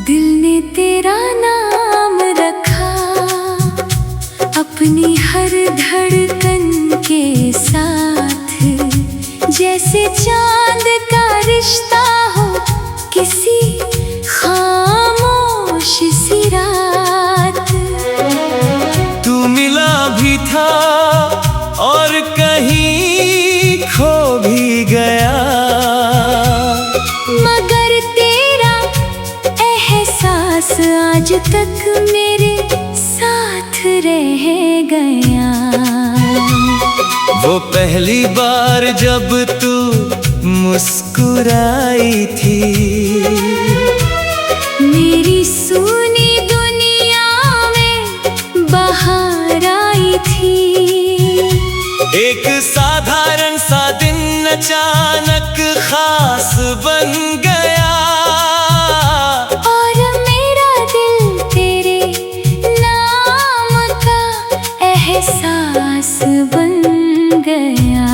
दिल ने तेरा नाम रखा अपनी हर धड़कन के साथ, जैसे चांद का रिश्ता हो किसी खामोश सी रात। तू मिला भी था और कहीं खो भी गया, मगर तेरा एहसास आज तक मेरे साथ रह गया। वो पहली बार जब तू मुस्कुराई थी, मेरी सूनी दुनिया में बाहर आई थी। एक साधारण सा दिन अचानक खास बन गया, और मेरा दिल तेरे नाम का एहसास बन गया।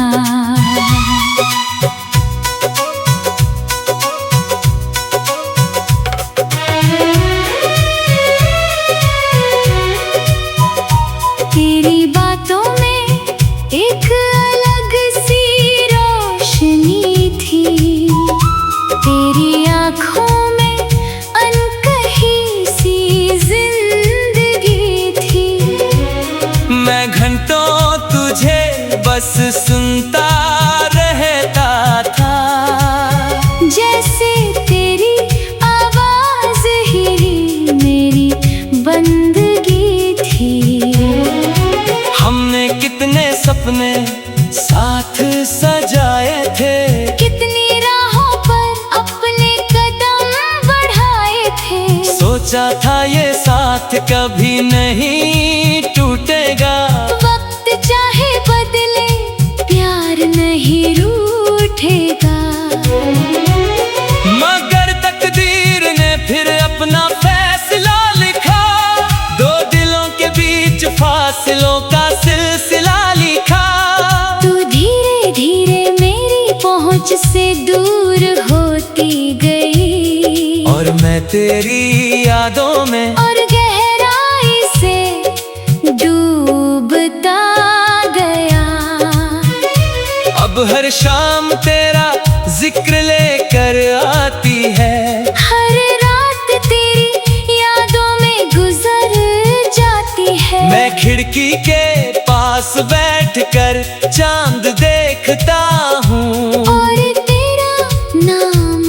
तेरी बातों में एक अलग सी रोशनी थी, तेरी आँखों में अनकही सी जिंदगी थी। मैं घंटों तुझे बस सुनता रहता था, जैसे तेरी आवाज ही मेरी बंदगी थी। हमने कितने सपने साथ सजाए थे, कितनी राहों पर अपने कदम बढ़ाए थे। सोचा था ये साथ कभी नहीं टूटेगा। वक्त चाहे बदले प्यार नहीं रूठेगा, मगर तकदीर ने फिर अपना फैसला लिखा। दो दिलों के बीच फासलों का सिलसिला लिखा। तू धीरे धीरे मेरी पहुंच से दूर होती गई, और मैं तेरी यादों में और गहराई से डूबता गया। अब हर शाम तेरा जिक्र लेकर आती है, हर रात तेरी यादों में गुजर जाती है। मैं खिड़की के पास बैठकर चांद देखता हूँ, और तेरा नाम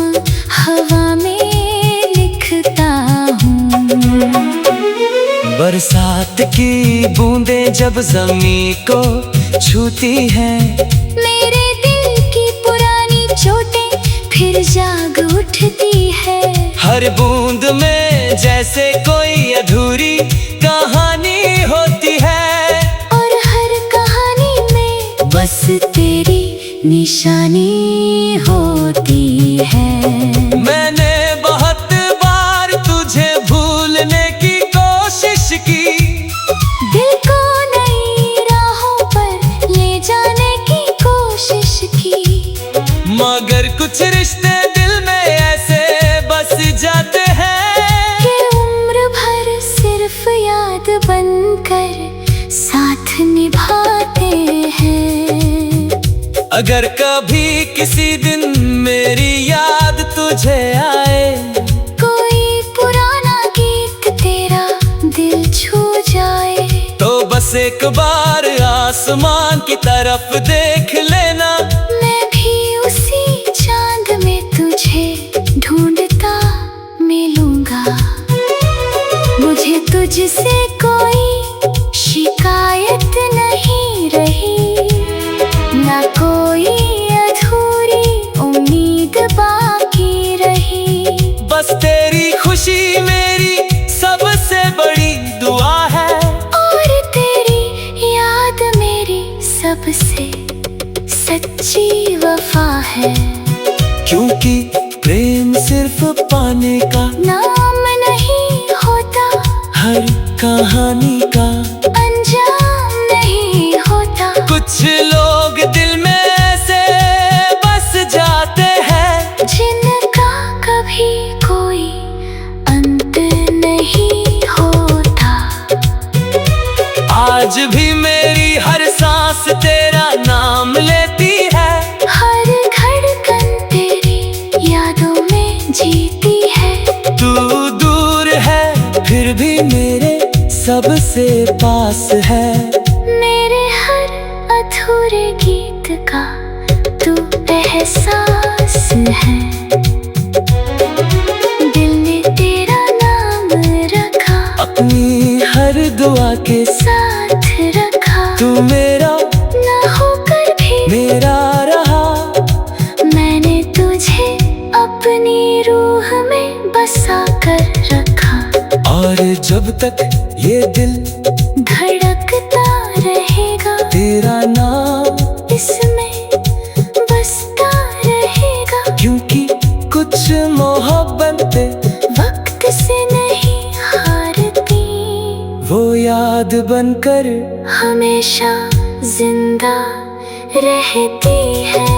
हवा में लिखता हूँ। बरसात की बूंदें जब ज़मीं को छूती हैं, मेरे दिल की पुरानी चोटें फिर जाग उठती है। हर बूंद में जैसे कोई अधूरी कहानी होती है, और हर कहानी में बस तेरी निशानी होती है। मैंने बहुत बार तुझे भूलने की कोशिश की, दिल को नई राहों पर ले जाने की कोशिश की, मगर कुछ रिश्ते दिल में ऐसे बस जाते हैं कि उम्र भर सिर्फ याद बनकर साथ निभाते हैं। अगर कभी किसी दिन मेरी याद तुझे आए, कोई पुराना गीत तेरा दिल छू जाए, तो बस एक बार आसमान की तरफ देख लेना। मैं भी उसी चांद में तुझे ढूंढता मिलूंगा। मुझे तुझसे कोई शिकायत नहीं रही, ना कोई अधूरी उम्मीद बाकी रही। बस तेरी खुशी मेरी सबसे बड़ी दुआ है, और तेरी याद मेरी सबसे सच्ची वफा है। क्योंकि प्रेम सिर्फ पाने का नाम नहीं कहानी का अंजाम नहीं होता। कुछ लोग दिल में ऐसे बस जाते हैं जिनका कभी कोई अंत नहीं होता। आज भी मेरी हर सांस तेरा नाम लेती है, हर धड़कन तेरी यादों में जीती है। तू दूर है फिर भी मेरे सबसे पास है। मेरे हर अधूरे गीत का तू एहसास है। दिल ने तेरा नाम रखा, अपनी हर दुआ के साथ रखा। तू मेरा ना होकर भी मेरा रहा। मैंने तुझे अपनी रूह में बसा कर रखा। और जब तक ये दिल धड़कता रहेगा, तेरा नाम इसमें बसता रहेगा। क्योंकि कुछ मोहब्बतें वक्त से नहीं हारती, वो याद बनकर हमेशा जिंदा रहती है।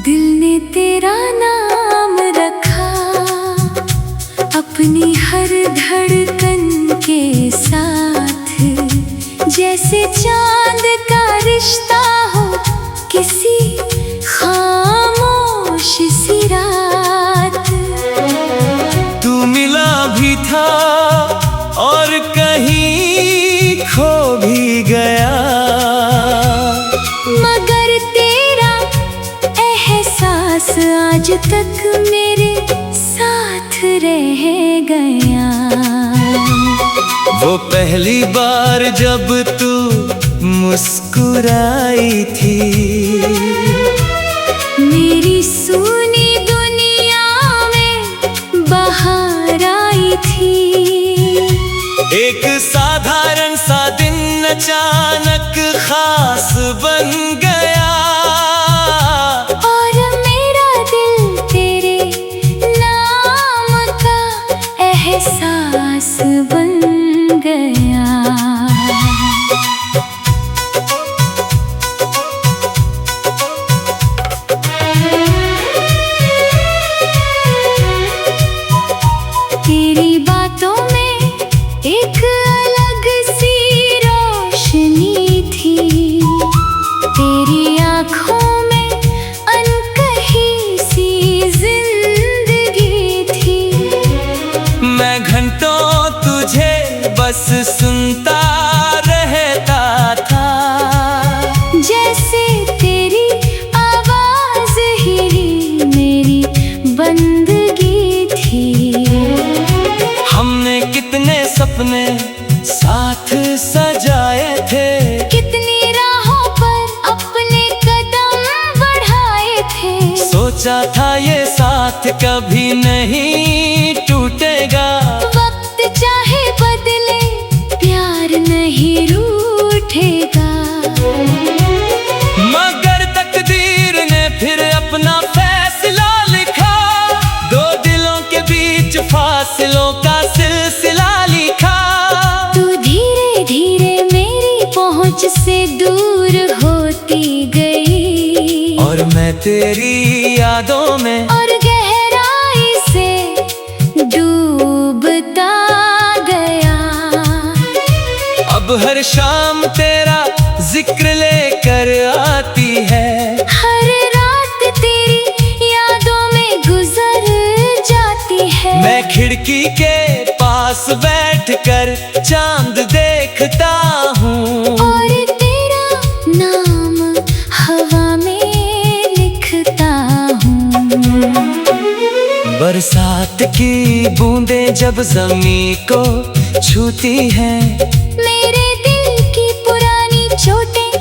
दिल ने तेरा नाम रखा, अपनी हर धड़कन के साथ। जैसे चांद का रिश्ता हो किसी खामोश सी रात। तू मिला भी था और कहीं खो भी गया, मगर तेरा एहसास आज तक मेरे साथ रह गया। वो पहली बार जब तू मुस्कुराई थी, मेरी सूनी दुनिया में बाहर आई थी। एक साधारण सा दिन अचानक खास बन गया। और मेरा दिल तेरे नाम का एहसास बन गया। तेरी बातों में एक अलग सी रोशनी थी, तेरी आँखों में अनकही सी जिंदगी थी। मैं घंटों तुझे बस सुनता रहता था, जैसे तेरी आवाज ही मेरी बंदगी थी। हमने कितने सपने साथ सजाए थे, कितनी राहों पर अपने कदम बढ़ाए थे। सोचा था ये साथ कभी नहीं टूटेगा। वक्त चाहे बदले प्यार नहीं रूठेगा। मगर तकदीर ने फिर अपना फैसला लिखा, दो दिलों के बीच फासलों का सिलसिला लिखा। तू धीरे धीरे मेरी पहुंच से दूर होती गई, और मैं तेरी यादों में और गहराई से डूबता गया। अब हर शाम तेरा जिक्र लेकर आती है, हर रात तेरी यादों में गुजर जाती है। मैं खिड़की के पास बैठकर चांद देखता हूँ, और तेरा नाम हवा में लिखता हूँ। बरसात की बूंदें जब ज़मीं को छूती हैं, मेरे दिल की पुरानी चोटें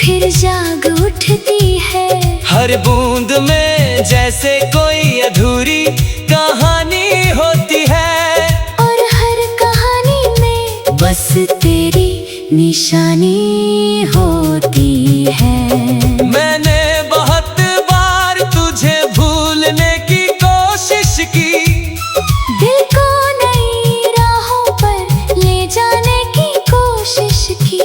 फिर जाग उठती है। हर बूंद में जैसे कोई अधूरी कहानी होती है, और हर कहानी में बस तेरी निशानी होती है। मैंने बहुत बार तुझे भूलने की कोशिश की, दिल को नई राहों पर ले जाने की कोशिश की,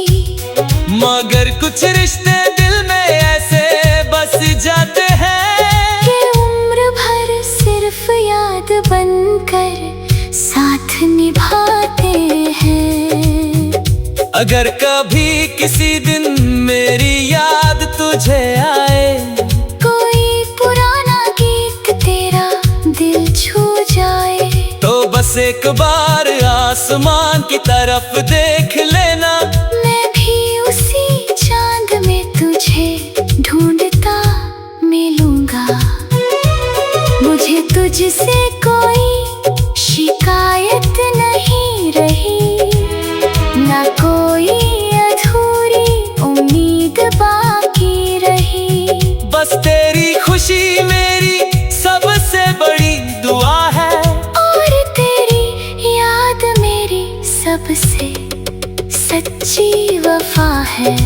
मगर कुछ रिश्ते दिल में ऐसे बस जाते हैं कि उम्र भर सिर्फ याद बनकर साथ निभाते हैं। अगर कभी किसी दिन मेरी याद तुझे आए, कोई पुराना गीत तेरा दिल छू जाए, तो बस एक बार आसमान की तरफ देख लेना। मैं भी उसी चांद में तुझे ढूंढता मिलूंगा। मुझे तुझसे कोई शिकायत नहीं रही, ना कोई अधूरी उम्मीद बाकी रही। बस तेरी खुशी मेरी सबसे बड़ी दुआ है, और तेरी याद मेरी सबसे सच्ची वफा है।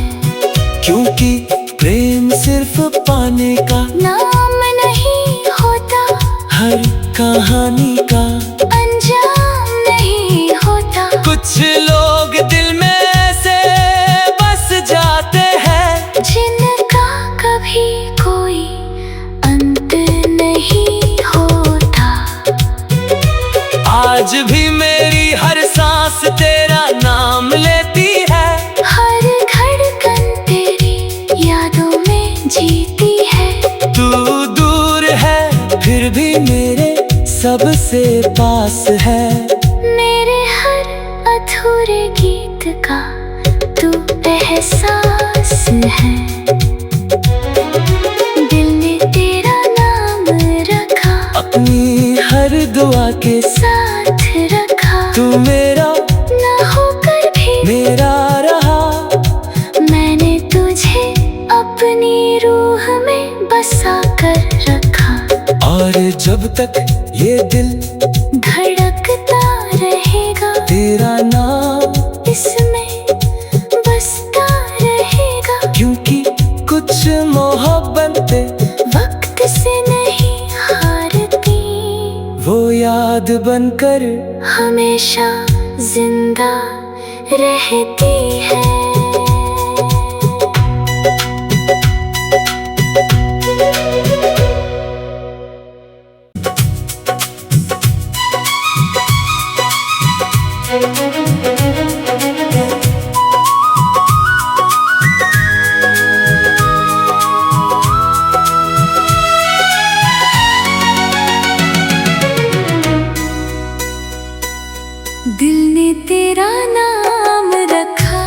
क्योंकि प्रेम सिर्फ पाने का नाम नहीं होता, हर कहानी का अंजाम नहीं होता। कुछ लोग दिल में से बस जाते हैं, जिनका कभी कोई अंत नहीं होता। आज भी मेरी हर सांस तेरा नाम लेती है, हर धड़कन तेरी यादों में जीती है। तू दूर है फिर भी मेरे सबसे पास है। मेरे हर अधूरे गीत का तू एहसास है। दिल ने तेरा नाम रखा, अपनी हर दुआ के साथ रखा। तू मेरा ना होकर भी मेरा रहा। मैंने तुझे अपनी रूह में बसा कर रखा, और जब तक ये दिल धड़कता रहेगा, तेरा नाम इसमें बसता रहेगा। क्योंकि कुछ मोहब्बतें वक्त से नहीं हारती, वो याद बनकर हमेशा जिंदा रहती है। दिल ने तेरा नाम रखा,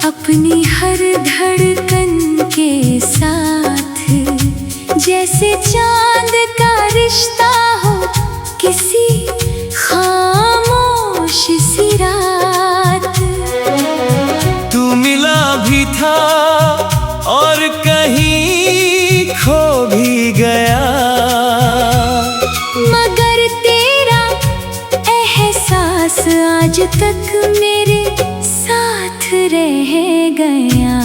अपनी हर धड़कन के साथ। जैसे चांद का रिश्ता हो किसी खामोश सी रात। तू मिला भी था और कहीं खो भी गया, मगर तेरा एहसास आज तक मेरे साथ रह गया।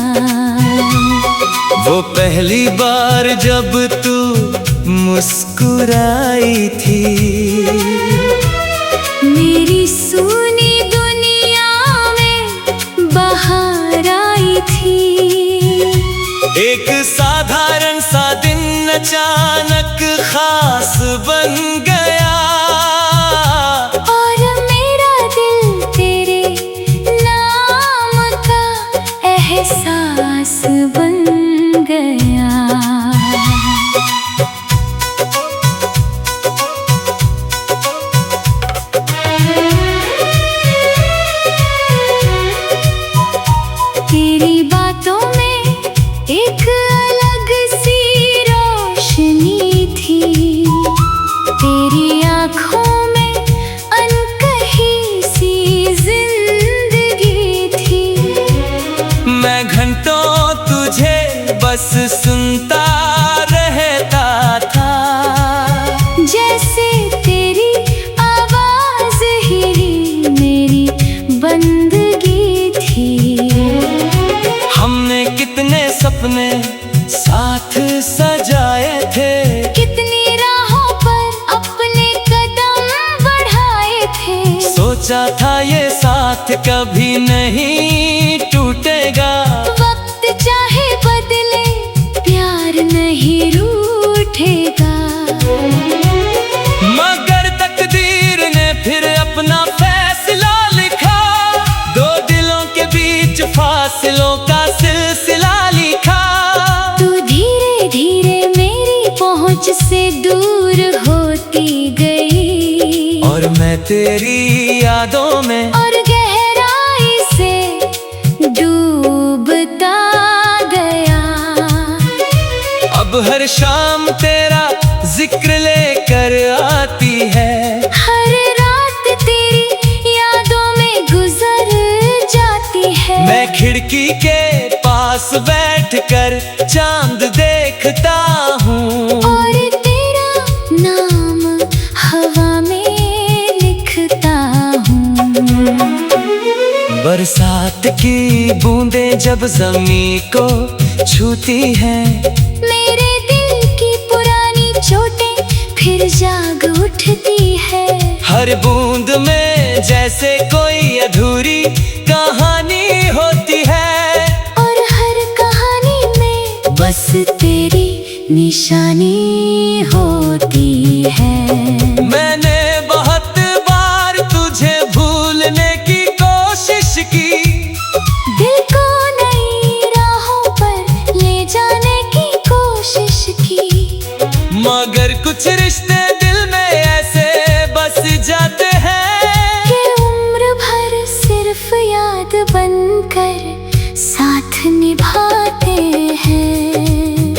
वो पहली बार जब तू मुस्कुराई थी, मेरी सूनी दुनिया में बाहर आई थी। एक साधारण सा दिन अचानक खास बन गया, और मेरा दिल तेरे नाम का एहसास बन गया। तेरी बातों में एक अलग सी रोशनी थी, तेरे बस सुनता रहता था। जैसे तेरी आवाज ही मेरी बंदगी थी। हमने कितने सपने साथ सजाए थे, कितनी राहों पर अपने कदम बढ़ाए थे। सोचा था ये साथ कभी नहीं टूटेगा। वक्त चाहे बदले प्यार नहीं रूठेगा। मगर तकदीर ने फिर अपना फैसला लिखा, दो दिलों के बीच फासलों का सिलसिला लिखा। तू धीरे धीरे मेरी पहुंच से दूर होती गई, और मैं तेरी यादों में और गहराई से डूबता गया। अब हर शाम तेरा जिक्र लेकर आती है। हर रात तेरी यादों में गुजर जाती है। मैं खिड़की के पास बैठकर चांद देखता हूँ, और तेरा नाम हवा में लिखता हूँ। बरसात की बूंदें जब ज़मीं को छूती हैं, मेरे दिल की पुरानी चोटें फिर जाग उठती है। हर बूंद में जैसे कोई अधूरी कहानी होती है, और हर कहानी में बस तेरी निशानी होती है। मैंने बहुत बार तुझे भूलने की कोशिश की, दिल को नई राहों पर ले जाने की कोशिश की। मगर कुछ रिश्ते दिल में ऐसे बस जाते हैं कि उम्र भर सिर्फ याद बनकर साथ निभाते हैं।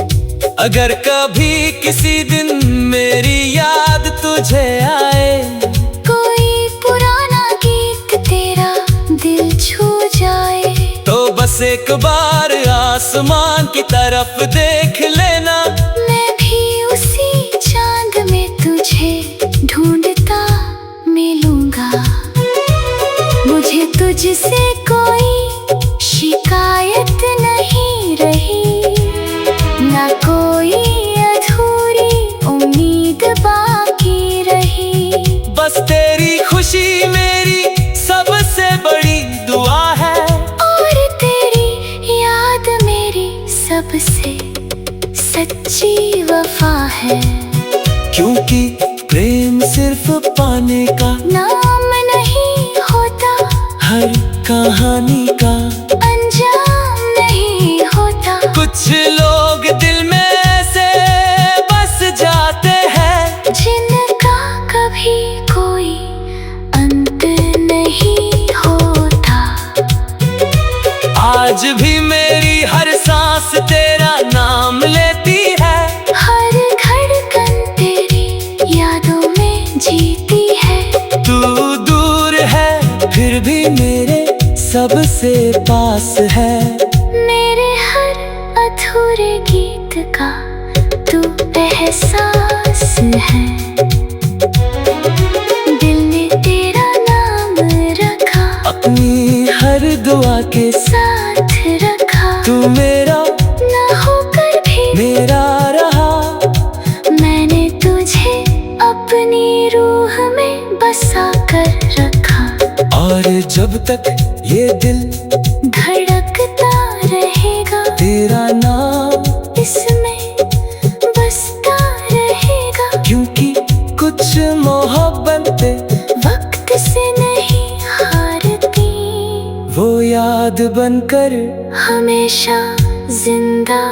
अगर कभी किसी दिन मेरी याद तुझे आए, कोई पुराना गीत तेरा दिल छू जाए, तो बस एक बार आसमान की तरफ देख लेना। मैं भी उसी चांद में तुझे ढूंढता मिलूंगा। मुझे तुझसे कोई शिकायत नहीं रही, ना कोई अधूरी उम्मीद बाकी रही। बस तेरी खुशी मेरी सबसे बड़ी दुआ है, और तेरी याद मेरी सबसे सच्ची वफा है। क्योंकि प्रेम सिर्फ पाने का नाम नहीं होता, हर कहानी का अंजाम नहीं होता। कुछ लोग दिल में ऐसे बस जाते हैं, जिनका कभी कोई अंत नहीं होता। आज भी मेरी हर सांस तेरा नाम लेती है, हर धड़कन तेरी यादों में जीती है। तू दूर है फिर भी मेरे सबसे पास है। मेरे हर अधूरे गीत का तू एहसास है। दिल ने तेरा नाम रखा, अपनी हर दुआ के साथ रखा। तू मेरा ना होकर भी मेरा रहा। मैंने तुझे अपनी रूह में बसा कर रखा। और जब तक ये दिल धड़कता रहेगा, तेरा नाम इसमें बसता रहेगा। क्योंकि कुछ मोहब्बतें वक्त से नहीं हारती, वो याद बनकर हमेशा जिंदा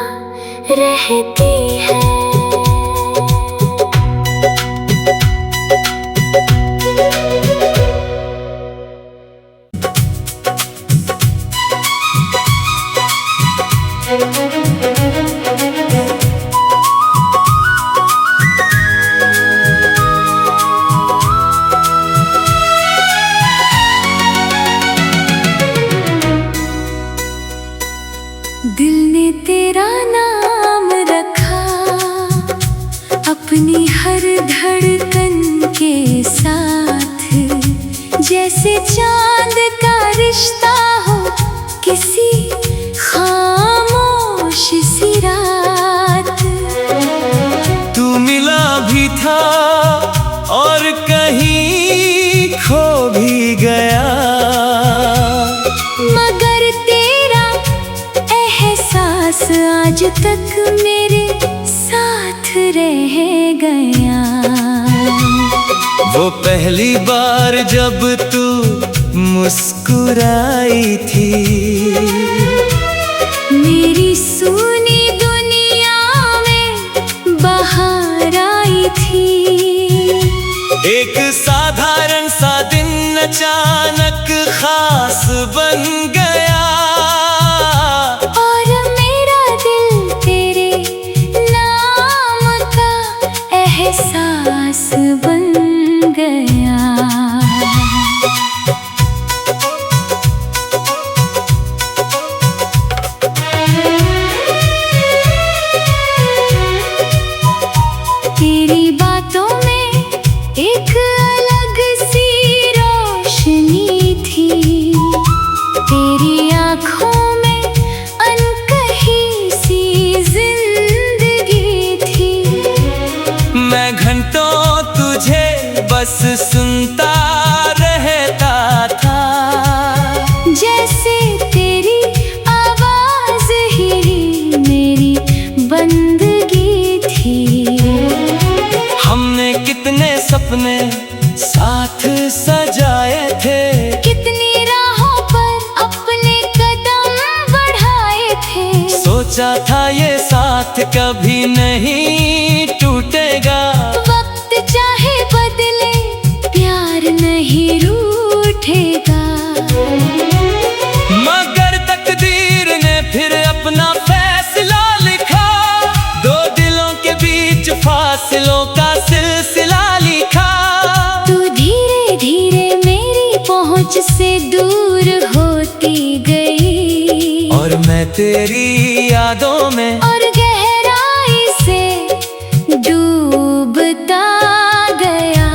रहती है। दिल ने तेरा नाम जैसे चांद का रिश्ता हो किसी खामोश सी रात। तू मिला भी था और कहीं खो भी गया, मगर तेरा एहसास आज तक मेरे साथ रह गया। वो पहली बार जब तू मुस्कुराई थी, मेरी सूनी दुनिया में बाहर आई थी। एक साधारण सा दिन अचानक खास बन गया, और मेरा दिल तेरे नाम का एहसास बन गया। तेरी बातों में एक अलग सी रोशनी थी, तेरी आँखों में अनकही सी जिंदगी थी। मैं घंटों तुझे बस सुनता रहता था, जैसे तेरी आवाज ही मेरी बंदगी थी। हमने कितने सपने साथ सजाए थे, कितनी राहों पर अपने कदम बढ़ाए थे। सोचा था ये साथ कभी नहीं टूटेगा। वक्त चाहे बदले प्यार नहीं रूठेगा, मगर तकदीर ने फिर अपना फैसला लिखा। दो दिलों के बीच फासलों का सिलसिला लिखा। तू धीरे धीरे मेरी पहुंच से दूर होती गई, और मैं तेरी यादों में और गहराई से डूबता गया।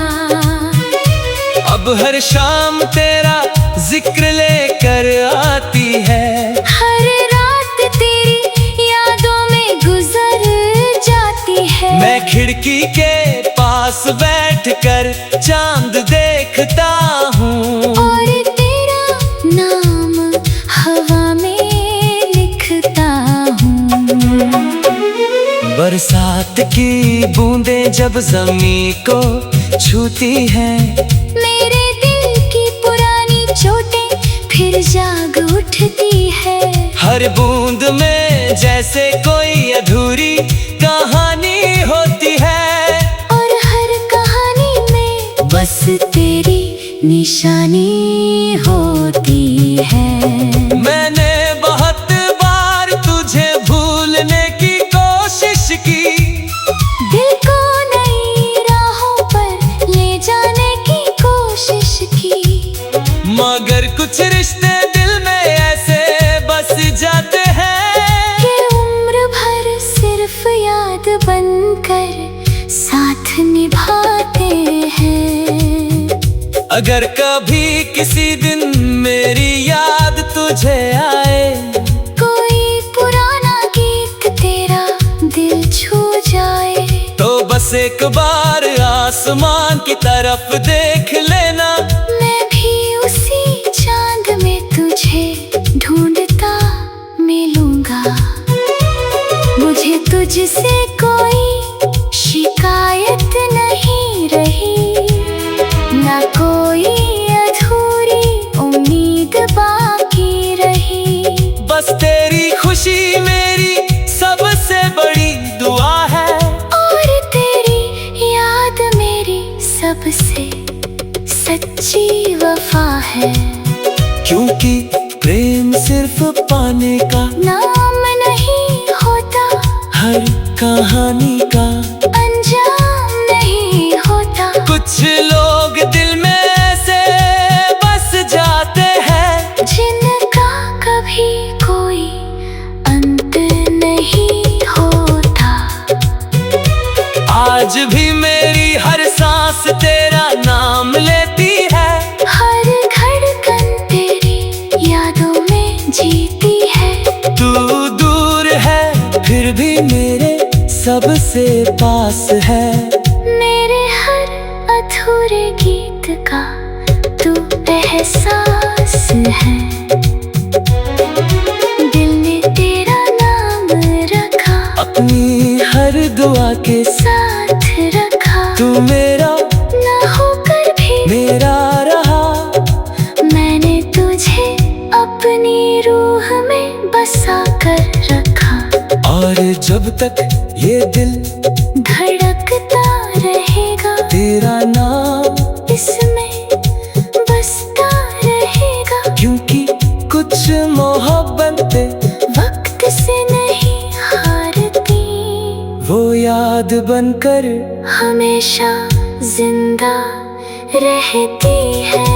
अब हर शाम तेरा जिक्र लेकर आती है, हर रात तेरी यादों में गुजर जाती है। मैं खिड़की के पास बैठकर चांद देखता हूँ, और तेरा नाम हवा में लिखता हूँ। बरसात की बूंदें जब ज़मीं को छूती हैं, मेरे दिल की पुरानी चोटें फिर जाग उठती है। हर बूंद में जैसे कोई अधूरी कहानी होती है, और हर कहानी में बस तेरी निशानी होती है। मैंने बहुत बार तुझे भूलने की कोशिश की, दिल को नई राहों पर ले जाने की कोशिश की, मगर कुछ रिश्ते दिल में ऐसे बस जाते हैं कि उम्र भर सिर्फ याद बनकर साथ निभाते हैं। अगर कभी किसी दिन मेरी याद तुझे आए, कोई पुराना गीत तेरा दिल छू जाए, तो बस एक बार आसमान की तरफ देख लेना। मैं भी उसी चांद में तुझे ढूंढता मिलूंगा। मुझे तुझसे कोई शिकायत नहीं रही, ना कोई अधूरी उम्मीद बाकी रही। बस तेरी खुशी मेरी सबसे बड़ी दुआ है, और तेरी याद मेरी सबसे सच्ची वफा है। क्योंकि प्रेम सिर्फ पाने का नाम नहीं होता, हर कहानी का अंजाम नहीं होता। कुछ लोग दिल में ऐसे बस जाते हैं, जिनका कभी कोई अंत नहीं होता। आज भी मेरी हर सांस तेरा नाम लेती है, हर मेरे सबसे पास है। मेरे हर अधूरे गीत का तू एहसास है। दिल ने तेरा नाम रखा, अपनी हर दुआ के साथ रखा। तू मेरा ना होकर भी मेरा रहा। मैंने तुझे अपनी रूह में बसा कर रखा। और जब तक ये दिल धड़कता रहेगा, तेरा नाम इसमें बसता रहेगा। क्योंकि कुछ मोहब्बतें वक्त से नहीं हारती, वो याद बनकर हमेशा जिंदा रहती है।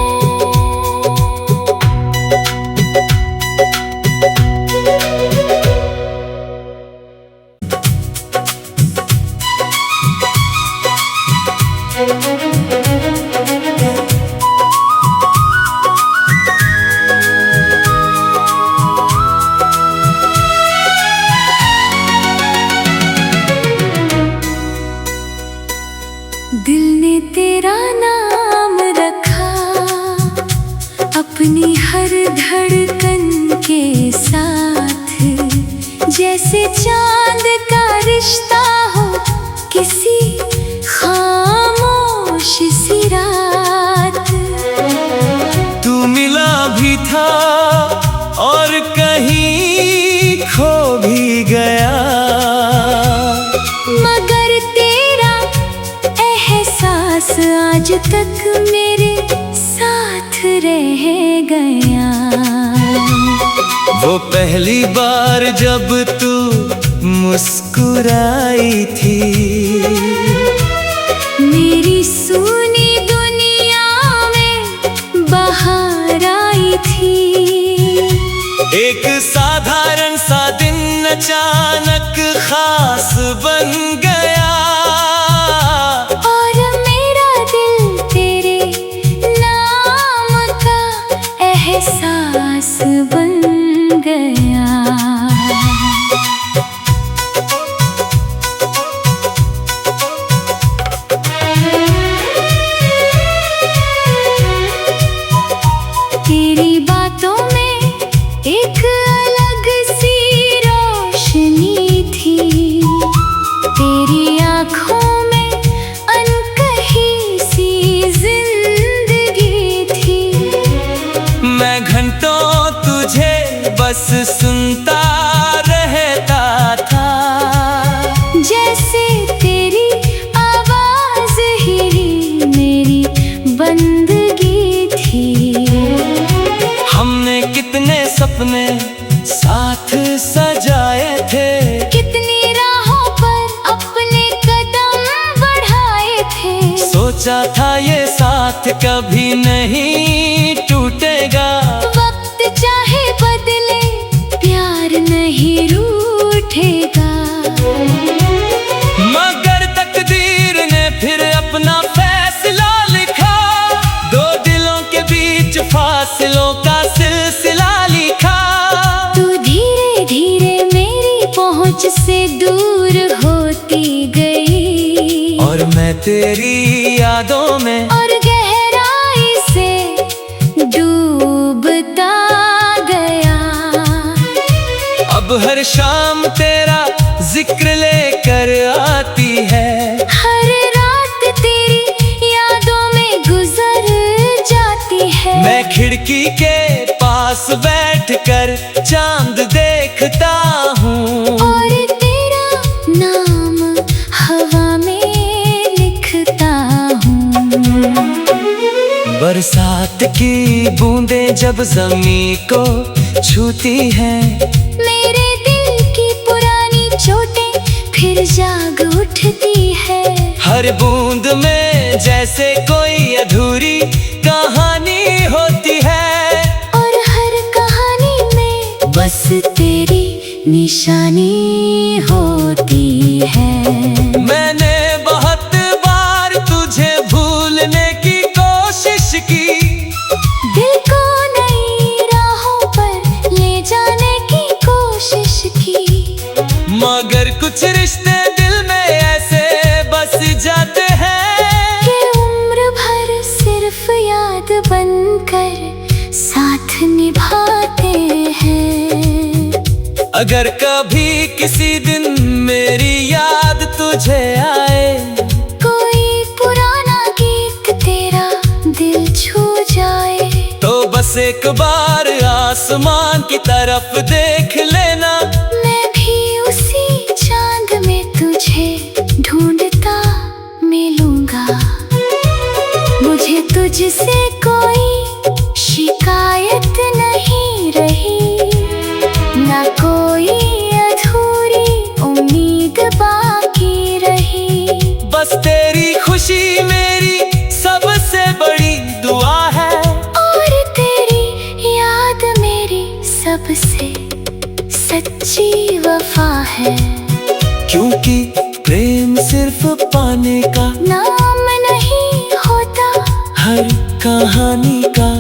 दिल ने तेरा नाम रखा, अपनी हर धड़कन के साथ। जैसे चांद का रिश्ता हो किसी खामोश सी रात। तू मिला भी था और कहीं खो भी गया, मगर तेरा एहसास आज तक मेरे साथ रह गया। वो पहली बार जब तू मुस्कुराई थी, मेरी सूनी दुनिया में बाहर आई थी। एक साधारण सा दिन अचानक खास बन गया। और मेरा दिल तेरे नाम का एहसास बन गया। तेरी बातों में एक अलग सी रोशनी थी, तेरी आँखों में अनकही सी जिंदगी थी। मैं घंटों तुझे बस सुनता रहता था, जैसे तेरी आवाज ही मेरी बंदगी थी। हमने कितने सपने साथ सजाए थे, कितनी राहों पर अपने कदम बढ़ाए थे। सोचा था ये साथ कभी नहीं टूटेगा। वक्त चाहे बदले, प्यार नहीं रूठेगा। मगर तकदीर ने फिर अपना फैसला लिखा, दो दिलों के बीच फासलों का सिलसिला लिखा। तू धीरे धीरे मेरी पहुंच से दूर होती गई, और मैं तेरी यादों में और गहराई से डूबता गया। अब हर शाम तेरा जिक्र लेकर आती है। हर रात तेरी यादों में गुजर जाती है। मैं खिड़की के पास बैठकर चांद देखता हूँ, और तेरा नाम हवा में लिखता हूँ। बरसात की बूंदें जब ज़मीं को छूती हैं, मेरे दिल की पुरानी चोटें फिर जाग उठती है। हर बूंद में जैसे कोई अधूरी कहानी होती है, और हर कहानी में बस तेरी निशानी होती है। मैंने बहुत बार तुझे भूलने की कोशिश की, दिल को नई राहों पर ले जाने की कोशिश की, मगर कुछ कर साथ निभाते हैं। अगर कभी किसी दिन मेरी याद तुझे आए, कोई पुराना गीत तेरा दिल छू जाए, तो बस एक बार आसमान की तरफ देख लेना। मैं भी उसी चांद में तुझे ढूंढता मिलूंगा। मुझे तुझसे कोई शिकायत नहीं रही, ना कोई अधूरी उम्मीद बाकी रही। बस तेरी खुशी मेरी सबसे बड़ी दुआ है, और तेरी याद मेरी सबसे सच्ची वफा है। क्योंकि प्रेम सिर्फ पाने का नाम नहीं होता, हर कहानी का